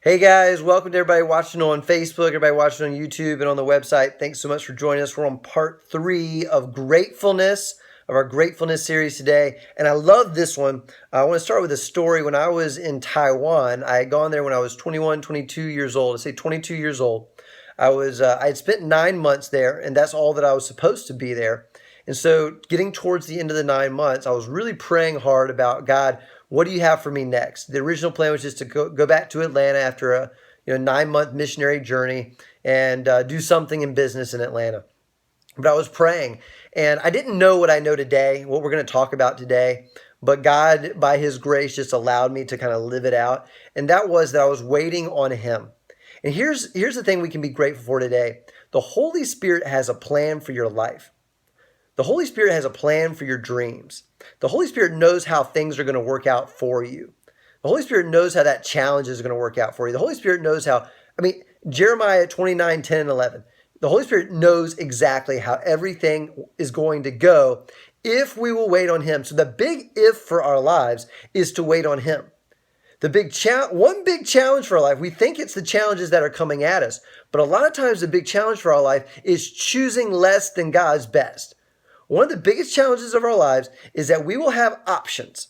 Hey guys, welcome to everybody watching on Facebook, everybody watching on YouTube and on the website. Thanks so much for joining us. We're on part 3 of Gratefulness, of our Gratefulness series today. And I love this one. I want to start with a story. When I was in Taiwan, I had gone there when I was 21, 22 years old. I say 22 years old. I had spent 9 months there, and that's all that I was supposed to be there. And so getting towards the end of the 9 months, I was really praying hard about, God, what do you have for me next? The original plan was just to go back to Atlanta after a 9-month missionary journey and do something in business in Atlanta. But I was praying, and I didn't know what I know today, what we're going to talk about today. But God, by His grace, just allowed me to kind of live it out. And that was that I was waiting on Him. And here's the thing we can be grateful for today. The Holy Spirit has a plan for your life. The Holy Spirit has a plan for your dreams. The Holy Spirit knows how things are going to work out for you. The Holy Spirit knows how that challenge is going to work out for you. The Holy Spirit knows how, Jeremiah 29, 10, and 11. The Holy Spirit knows exactly how everything is going to go if we will wait on Him. So the big if for our lives is to wait on Him. One big challenge for our life, we think it's the challenges that are coming at us, but a lot of times the big challenge for our life is choosing less than God's best. One of the biggest challenges of our lives is that we will have options,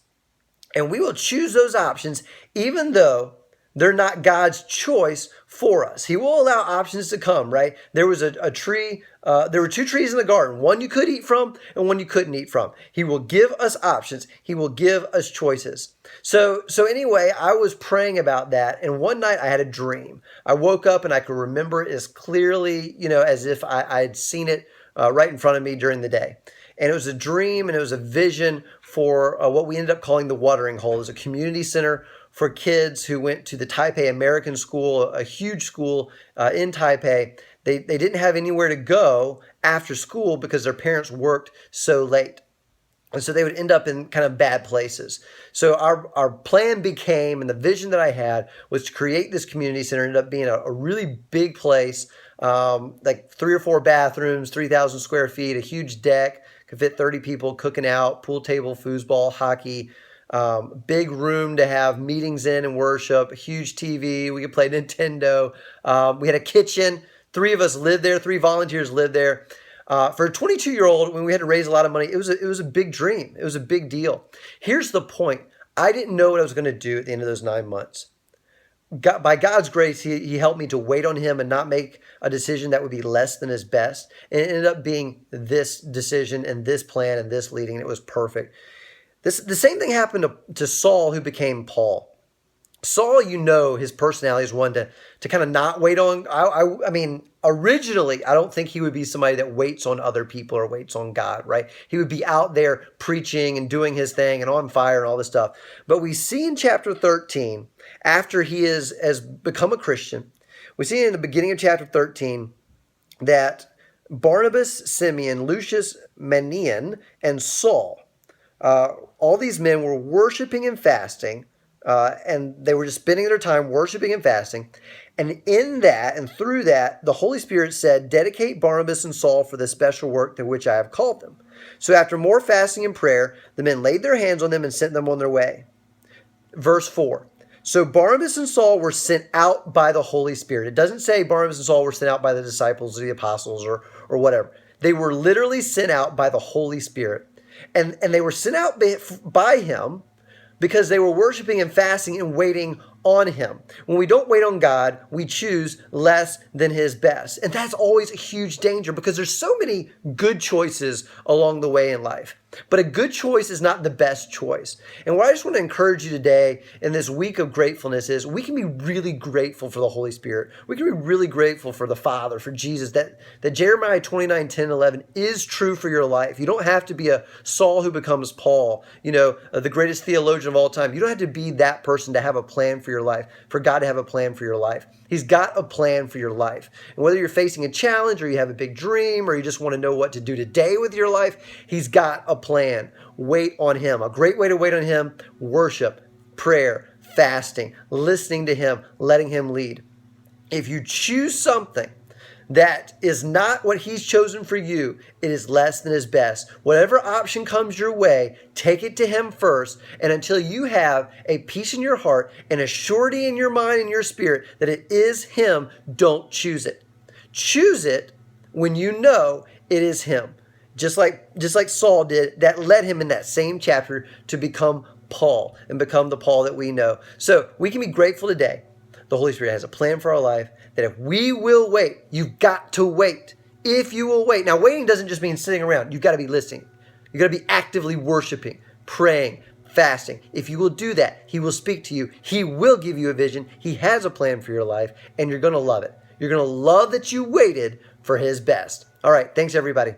and we will choose those options even though they're not God's choice for us. He will allow options to come, right? There was a tree, there were 2 trees in the garden, one you could eat from and one you couldn't eat from. He will give us options. He will give us choices. So anyway, I was praying about that, and one night I had a dream. I woke up and I could remember it as clearly, as if I had seen it right in front of me during the day. And it was a dream, and it was a vision for what we ended up calling the Watering Hole. It was a community center for kids who went to the Taipei American School, a huge school in Taipei. They didn't have anywhere to go after school because their parents worked so late. And so they would end up in kind of bad places. So our plan became, and the vision that I had was to create this community center. It ended up being a really big place, like 3 or 4 bathrooms, 3,000 square feet, a huge deck, could fit 30 people cooking out, pool table, foosball, hockey, big room to have meetings in and worship, a huge TV. We could play Nintendo. We had a kitchen. 3 of us lived there. 3 volunteers lived there. For a 22-year-old, when we had to raise a lot of money, it was a big dream. It was a big deal. Here's the point. I didn't know what I was going to do at the end of those 9 months. By God's grace, he helped me to wait on Him and not make a decision that would be less than His best. And it ended up being this decision and this plan and this leading, and it was perfect. The same thing happened to Saul, who became Paul. Saul, his personality is one to kind of not wait on. Originally, I don't think he would be somebody that waits on other people or waits on God, right? He would be out there preaching and doing his thing and on fire and all this stuff. But we see in chapter 13, after he has become a Christian, we see in the beginning of chapter 13 that Barnabas, Simeon, Lucius, Manaen, and Saul, all these men were worshiping and fasting. And they were just spending their time worshiping and fasting. And in that and through that, the Holy Spirit said, dedicate Barnabas and Saul for the special work to which I have called them. So after more fasting and prayer, the men laid their hands on them and sent them on their way. Verse 4. So Barnabas and Saul were sent out by the Holy Spirit. It doesn't say Barnabas and Saul were sent out by the disciples or the apostles or whatever. They were literally sent out by the Holy Spirit. And they were sent out by Him because they were worshiping and fasting and waiting on Him. When we don't wait on God, we choose less than His best. And that's always a huge danger because there's so many good choices along the way in life. But a good choice is not the best choice. And what I just want to encourage you today in this week of gratefulness is we can be really grateful for the Holy Spirit. We can be really grateful for the Father, for Jesus, that Jeremiah 29, 10, 11 is true for your life. You don't have to be a Saul who becomes Paul, the greatest theologian of all time. You don't have to be that person to have a plan for your life, for God to have a plan for your life. He's got a plan for your life. And whether you're facing a challenge or you have a big dream or you just want to know what to do today with your life, He's got a plan. Wait on Him. A great way to wait on Him, worship, prayer, fasting, listening to Him, letting Him lead. If you choose something that is not what he's chosen for you, it is less than his best. Whatever option comes your way, take it to him first. And until you have a peace in your heart and a surety in your mind and your spirit that it is him, don't choose it. Choose it when you know it is him. Just like Saul did, that led him in that same chapter to become Paul and become the Paul that we know. So we can be grateful today. The Holy Spirit has a plan for our life that if we will wait, you've got to wait. If you will wait. Now, waiting doesn't just mean sitting around. You've got to be listening. You've got to be actively worshiping, praying, fasting. If you will do that, he will speak to you. He will give you a vision. He has a plan for your life, and you're going to love it. You're going to love that you waited for his best. All right. Thanks, everybody.